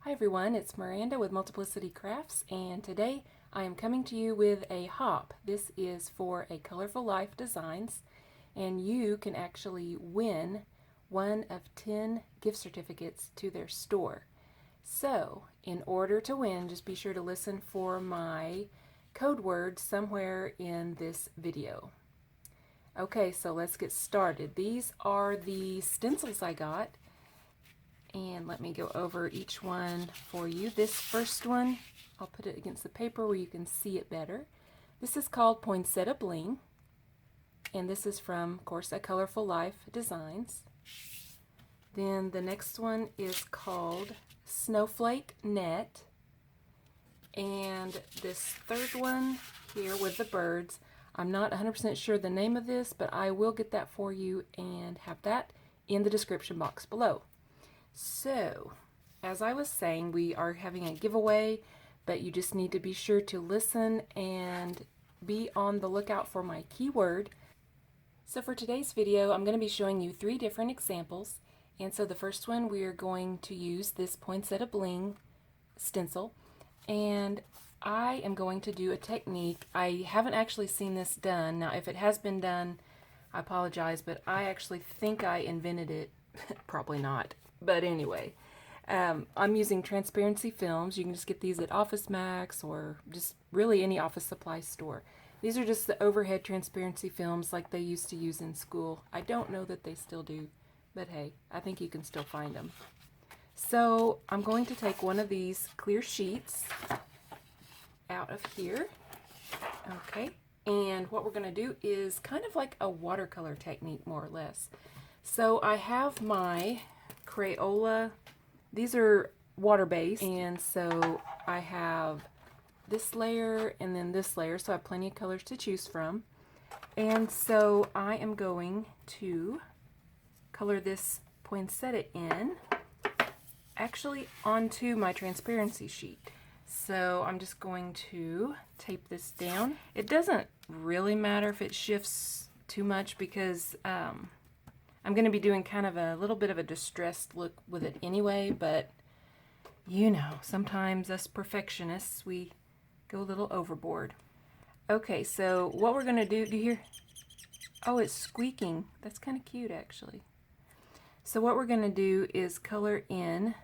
Hi everyone, it's Miranda with Multiplicity Crafts, and today I am coming to you with a hop. This is for a Colorful Life Designs, and you can actually win one of 10 gift certificates to their store. So, in order to win, just be sure to listen for my code word somewhere in this video. Okay, so let's get started. These are the stencils I got. And let me go over each one for you. This first one, I'll put it against the paper where you can see it better. This is called Poinsettia Bling. And this is from, of course, A Colorful Life Designs. Then the next one is called Snowflake Net. And this third one here with the birds, I'm not 100% sure the name of this, but I will get that for you and have that in the description box below. So, as I was saying, we are having a giveaway, but you just need to be sure to listen and be on the lookout for my keyword. So for today's video, I'm going to be showing you 3 different examples. And so the first one, we are going to use this Poinsettia Bling stencil. And I am going to do a technique. I haven't actually seen this done. Now, if it has been done, I apologize, but I actually think I invented it. Probably not. But anyway, I'm using transparency films. You can just get these at Office Max or just really any office supply store. These are just the overhead transparency films like they used to use in school. I don't know that they still do, but hey, I think you can still find them. So I'm going to take one of these clear sheets out of here. Okay, and what we're going to do is kind of like a watercolor technique, more or less. So I have my Crayola. These are water-based, and so I have this layer and then this layer, so I have plenty of colors to choose from. And so I am going to color this poinsettia in, actually onto my transparency sheet. So I'm just going to tape this down. It doesn't really matter if it shifts too much because I'm going to be doing kind of a little bit of a distressed look with it anyway, but you know, sometimes us perfectionists, we go a little overboard. Okay, so what we're going to do you hear? Oh, it's squeaking. That's kind of cute, actually. So what we're going to do is color in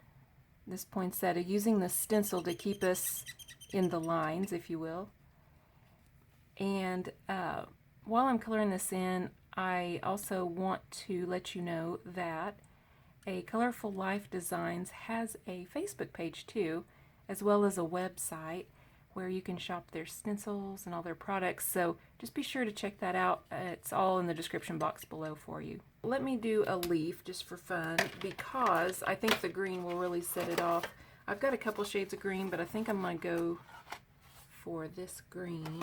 this poinsettia using the stencil to keep us in the lines, if you will. And while I'm coloring this in, I also want to let you know that A Colorful Life Designs has a Facebook page too, as well as a website where you can shop their stencils and all their products. So just be sure to check that out. It's all in the description box below for you. Let me do a leaf just for fun because I think the green will really set it off. I've got a couple shades of green, but I think I'm going to go for this green.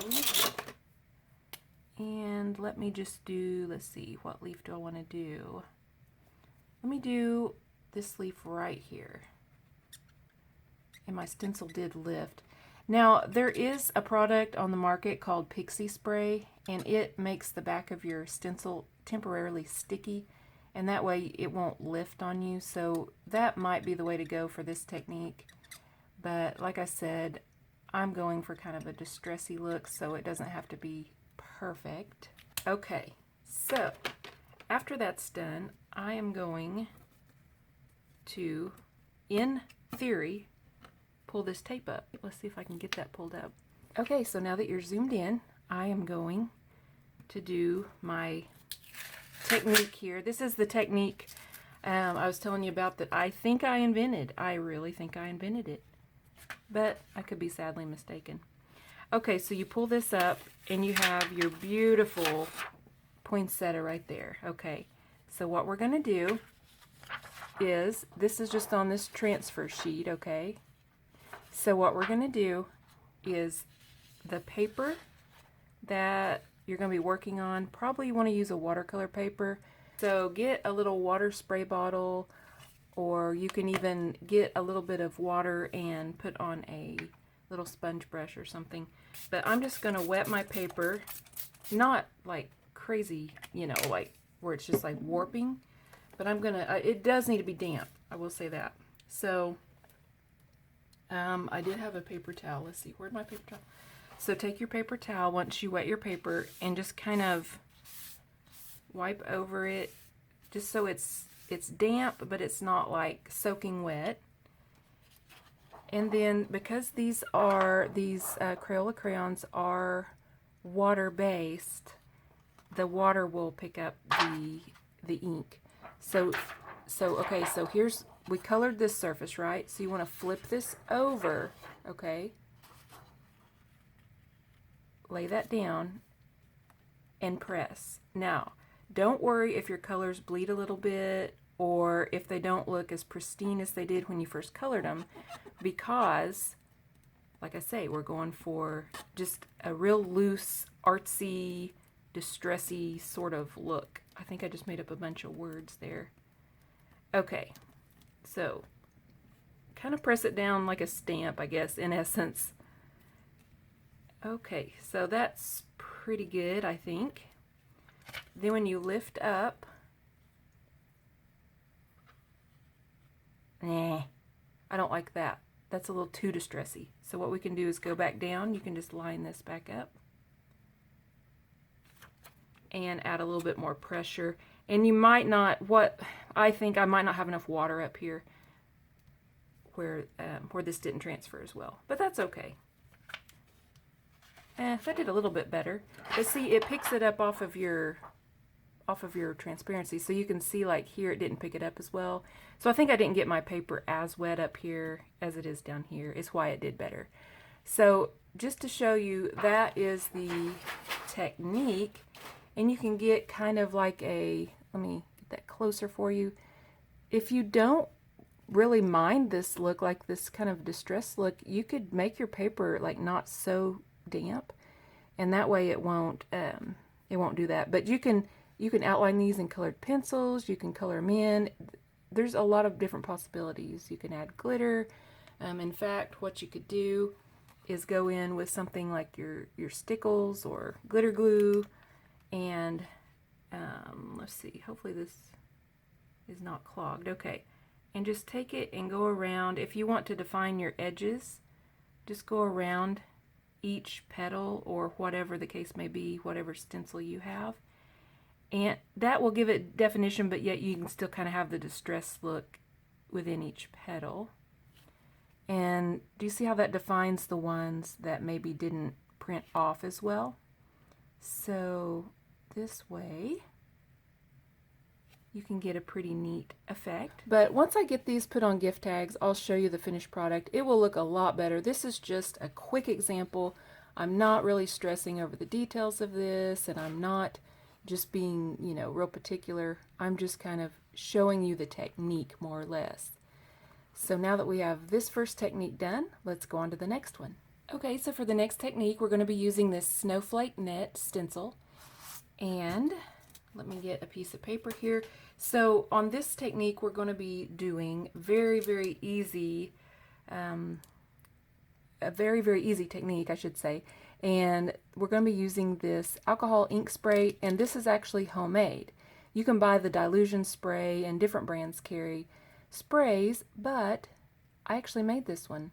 And let me just do, let's see, what leaf do I want to do? Let me do this leaf right here. And my stencil did lift. Now, there is a product on the market called Pixie Spray, and it makes the back of your stencil temporarily sticky, and that way it won't lift on you. So that might be the way to go for this technique. But like I said, I'm going for kind of a distressy look, so it doesn't have to be perfect. Okay, so after that's done, I am going to, in theory, pull this tape up. Let's see if I can get that pulled up. Okay, so now that you're zoomed in, I am going to do my technique here. This is the technique I was telling you about that I think I invented. I really think I invented it, but I could be sadly mistaken. Okay, so you pull this up and you have your beautiful poinsettia right there. Okay, so what we're going to do is, this is just on this transfer sheet, okay? So what we're going to do is the paper that you're going to be working on, probably you want to use a watercolor paper. So get a little water spray bottle, or you can even get a little bit of water and put on a little sponge brush or something. But I'm just going to wet my paper, not like crazy, you know, like where it's just like warping, but I'm going to, it does need to be damp, I will say that. So I did have a paper towel. Let's see, where'd my paper towel? So take your paper towel once you wet your paper and just kind of wipe over it, just so it's damp, but it's not like soaking wet. And then because these Crayola crayons are water-based, the water will pick up the ink. So okay, so we colored this surface, right? So you want to flip this over, okay? Lay that down and press. Now, don't worry if your colors bleed a little bit or if they don't look as pristine as they did when you first colored them, because, like I say, we're going for just a real loose, artsy, distressy sort of look. I think I just made up a bunch of words there. Okay, so kind of press it down like a stamp, I guess, in essence. Okay, so that's pretty good, I think. Then when you lift up, I don't like that. That's a little too distressy. So what we can do is go back down. You can just line this back up and add a little bit more pressure. And you might not, I think I might not have enough water up here where this didn't transfer as well, but that's okay. That did a little bit better. But see, it picks it up off of your transparency, so you can see, like here, it didn't pick it up as well. So I think I didn't get my paper as wet up here as it is down here, is why it did better. So just to show you, that is the technique, and you can get kind of like let me get that closer for you. If you don't really mind this look, like this kind of distressed look, you could make your paper like not so damp, and that way it won't do that. But you can outline these in colored pencils, you can color them in. There's a lot of different possibilities. You can add glitter. In fact, what you could do is go in with something like your Stencils or glitter glue, and let's see, hopefully this is not clogged. Okay, and just take it and go around. If you want to define your edges, just go around each petal, or whatever the case may be, whatever stencil you have. And that will give it definition, but yet you can still kind of have the distressed look within each petal. And do you see how that defines the ones that maybe didn't print off as well? So this way you can get a pretty neat effect. But once I get these put on gift tags, I'll show you the finished product. It will look a lot better. This is just a quick example. I'm not really stressing over the details of this, and I'm not just being, real particular. I'm just kind of showing you the technique, more or less. So now that we have this first technique done, let's go on to the next one. Okay, so for the next technique, we're going to be using this snowflake net stencil. And let me get a piece of paper here. So on this technique, we're going to be doing very, very easy, a very, very easy technique, I should say. And we're going to be using this alcohol ink spray, and this is actually homemade. You can buy the dilution spray, and different brands carry sprays, but I actually made this one,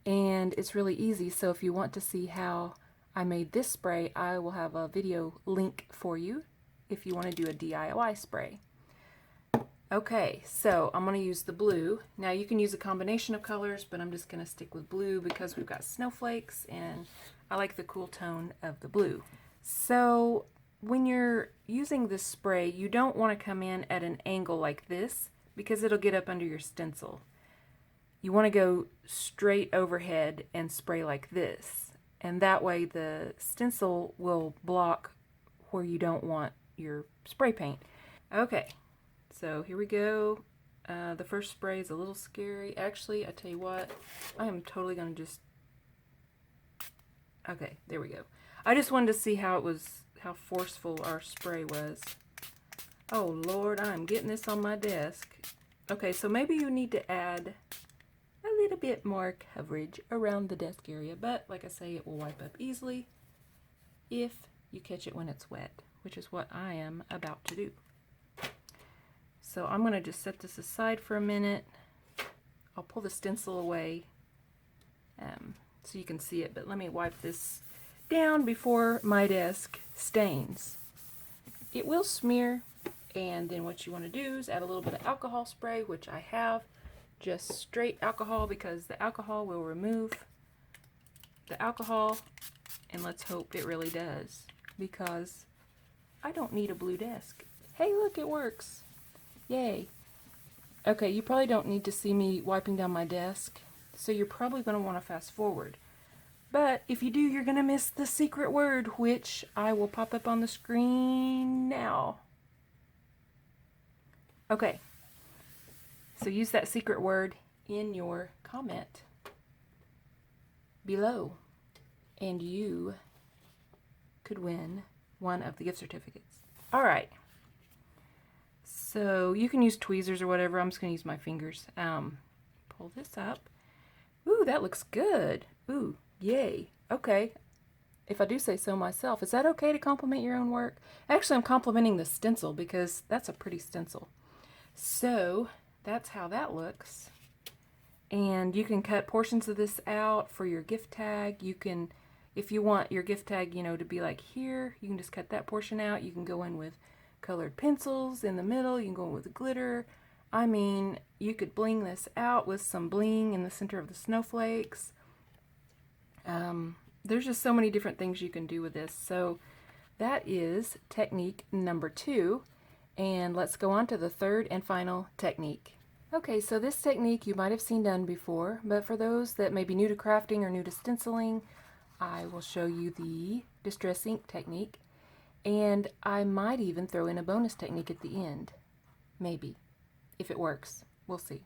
and it's really easy. So if you want to see how I made this spray, I will have a video link for you if you want to do a DIY spray. Okay, so I'm going to use the blue. Now you can use a combination of colors, but I'm just going to stick with blue because we've got snowflakes, and I like the cool tone of the blue. So when you're using this spray, you don't want to come in at an angle like this because it'll get up under your stencil. You want to go straight overhead and spray like this, and that way the stencil will block where you don't want your spray paint. Okay, so here we go. The first spray is a little scary. Actually, I tell you what, I am totally going to just... Okay, there we go. I just wanted to see how forceful our spray was. Oh Lord, I'm getting this on my desk. Okay, so maybe you need to add a little bit more coverage around the desk area, but like I say, it will wipe up easily if you catch it when it's wet, which is what I am about to do. So I'm going to just set this aside for a minute. I'll pull the stencil away so you can see it, but let me wipe this down before my desk stains. It will smear, and then what you want to do is add a little bit of alcohol spray, which I have, just straight alcohol, because the alcohol will remove the alcohol, and let's hope it really does, because I don't need a blue desk. Hey, look, it works. Yay. Okay, you probably don't need to see me wiping down my desk, so you're probably going to want to fast forward. But if you do, you're going to miss the secret word, which I will pop up on the screen now. Okay, so use that secret word in your comment below, and you could win one of the gift certificates. All right. So you can use tweezers or whatever. I'm just going to use my fingers. Pull this up. Ooh, that looks good. Ooh, yay. Okay. If I do say so myself, is that okay to compliment your own work? Actually, I'm complimenting the stencil because that's a pretty stencil. So that's how that looks. And you can cut portions of this out for your gift tag. You can, if you want your gift tag, you know, to be like here, you can just cut that portion out. You can go in with colored pencils in the middle. You can go in with glitter. I mean, you could bling this out with some bling in the center of the snowflakes. There's just so many different things you can do with this. So that is technique number 2. And let's go on to the third and final technique. Okay, so this technique you might have seen done before, but for those that may be new to crafting or new to stenciling, I will show you the distress ink technique. And I might even throw in a bonus technique at the end. Maybe. If it works. We'll see.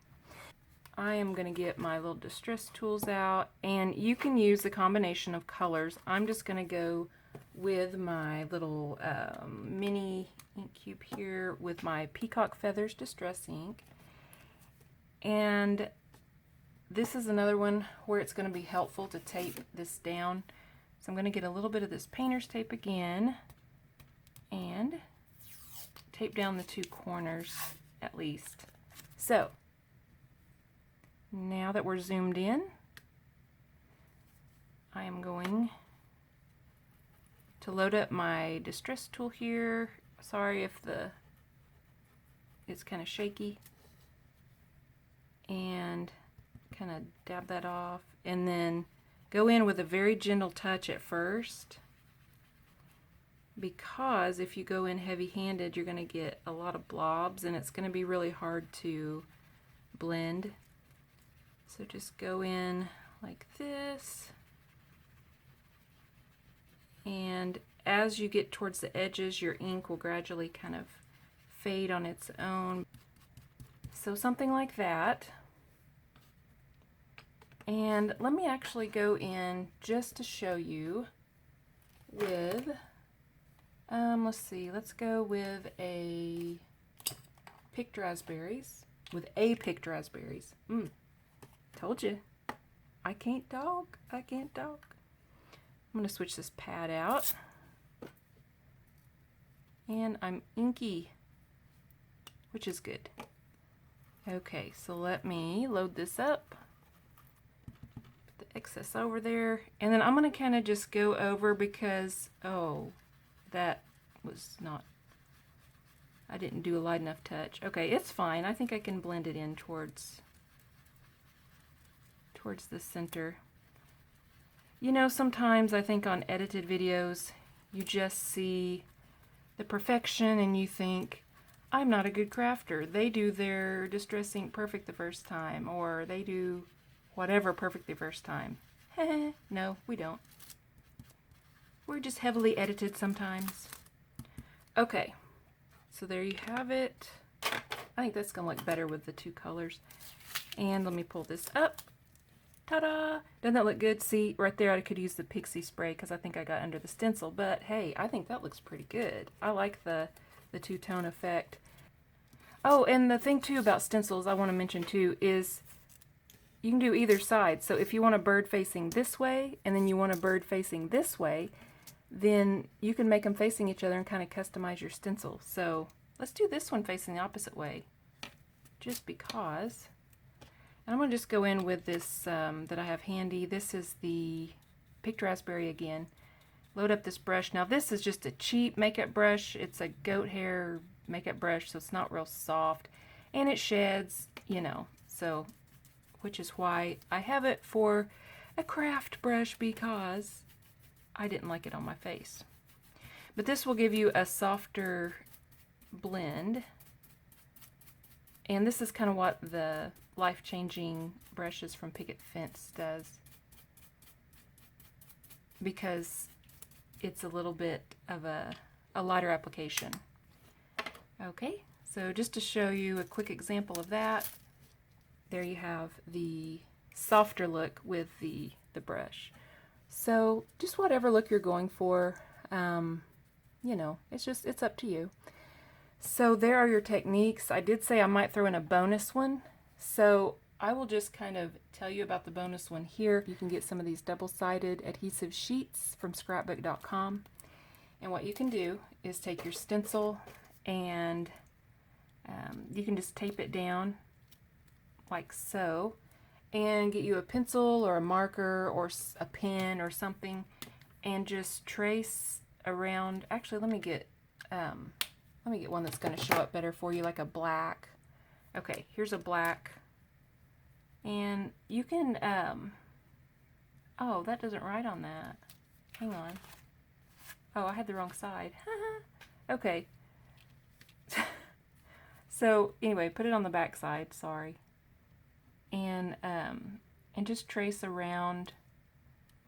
I am going to get my little distress tools out, and you can use a combination of colors. I'm just going to go with my little mini ink cube here with my Peacock Feathers distress ink. And this is another one where it's going to be helpful to tape this down. So I'm going to get a little bit of this painter's tape again and tape down the 2 corners at least. So now that we're zoomed in, I am going to load up my distress tool here. Sorry if it's kind of shaky. And kind of dab that off, and then go in with a very gentle touch at first, because if you go in heavy-handed, you're going to get a lot of blobs, and it's going to be really hard to blend. So just go in like this, and as you get towards the edges, your ink will gradually kind of fade on its own. So something like that. And let me actually go in just to show you with, let's see, let's go with a picked raspberries, Told you, I can't talk. I'm going to switch this pad out, and I'm inky, which is good. Okay, so let me load this up. Put the excess over there. And then I'm going to kind of just go over because, oh, that was not, I didn't do a light enough touch. Okay, it's fine. I think I can blend it in towards the center. You know, sometimes I think on edited videos, you just see the perfection and you think, I'm not a good crafter. They do their distress ink perfect the first time, or they do whatever perfect the first time. No, we don't. We're just heavily edited sometimes. Okay, so there you have it. I think that's going to look better with the 2 colors. And let me pull this up. Ta-da! Doesn't that look good? See, right there I could use the pixie spray because I think I got under the stencil, but hey, I think that looks pretty good. I like the 2-tone effect. Oh, and the thing too about stencils I want to mention too is you can do either side. So if you want a bird facing this way and then you want a bird facing this way, then you can make them facing each other and kind of customize your stencil. So let's do this one facing the opposite way, just because. And I'm going to just go in with this that I have handy. This is the Picked Raspberry again. Load up this brush. Now this is just a cheap makeup brush. It's a goat hair makeup brush, so it's not real soft. And it sheds, you know, so, which is why I have it for a craft brush, because I didn't like it on my face. But this will give you a softer blend. And this is kind of what the life-changing brushes from Picket Fence does, because it's a little bit of a lighter application. Okay, so just to show you a quick example of that, there you have the softer look with the brush. So just whatever look you're going for, you know, it's up to you. So there are your techniques. I did say I might throw in a bonus one, so I will just kind of tell you about the bonus one here. You can get some of these double-sided adhesive sheets from scrapbook.com, and what you can do is take your stencil and you can just tape it down like so, and get you a pencil or a marker or a pen or something, and just trace around. Actually, let me get one that's going to show up better for you, like a black. Okay, here's a black. And you can, oh, that doesn't write on that. Hang on. Oh, I had the wrong side. Okay. So, anyway, put it on the back side, sorry. And just trace around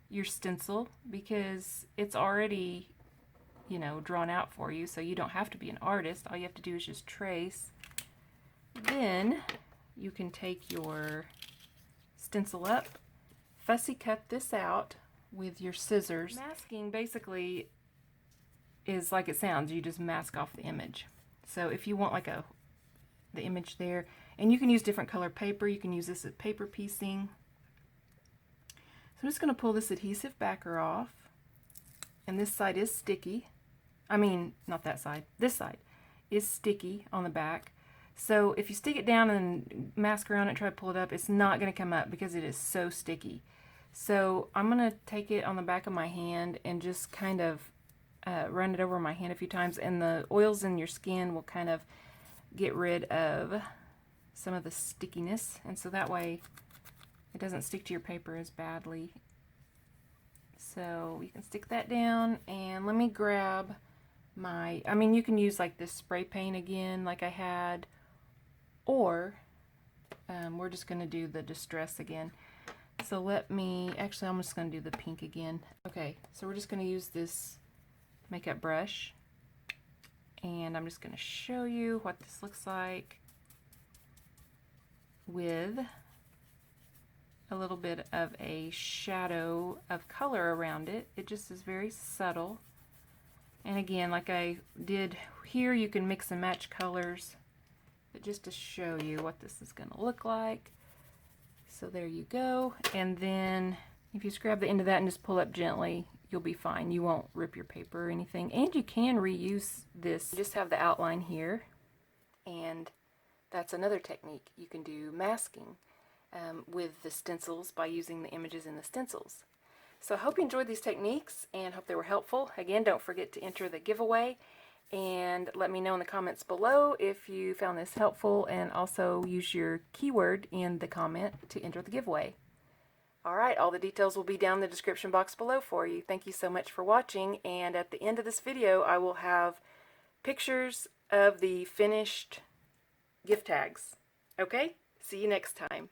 your stencil, because it's already, you know, drawn out for you, so you don't have to be an artist. All you have to do is just trace. Then you can take your stencil up, fussy cut this out with your scissors. Masking basically is like it sounds. You just mask off the image. So if you want like the image there, and you can use different color paper. You can use this as paper piecing. So I'm just going to pull this adhesive backer off, and this side is sticky. I mean, not that side. This side is sticky on the back. So if you stick it down and mask around it and try to pull it up, it's not going to come up because it is so sticky. So I'm going to take it on the back of my hand and just kind of run it over my hand a few times, and the oils in your skin will kind of get rid of some of the stickiness, and so that way it doesn't stick to your paper as badly. So you can stick that down, and let me grab my, I mean, you can use like this spray paint again like I had, or we're just going to do the Distress again. So let me, actually I'm just going to do the pink again. Okay, so we're just going to use this makeup brush, and I'm just going to show you what this looks like with a little bit of a shadow of color around it. It just is very subtle. And again, like I did here, you can mix and match colors, but just to show you what this is going to look like. So there you go. And then if you just grab the end of that and just pull up gently, you'll be fine. You won't rip your paper or anything. And you can reuse this. Just have the outline here, and that's another technique. You can do masking with the stencils by using the images in the stencils. So I hope you enjoyed these techniques and hope they were helpful. Again, don't forget to enter the giveaway, and let me know in the comments below if you found this helpful, and also use your keyword in the comment to enter the giveaway. Alright, all the details will be down in the description box below for you. Thank you so much for watching, and at the end of this video I will have pictures of the finished gift tags. Okay? See you next time.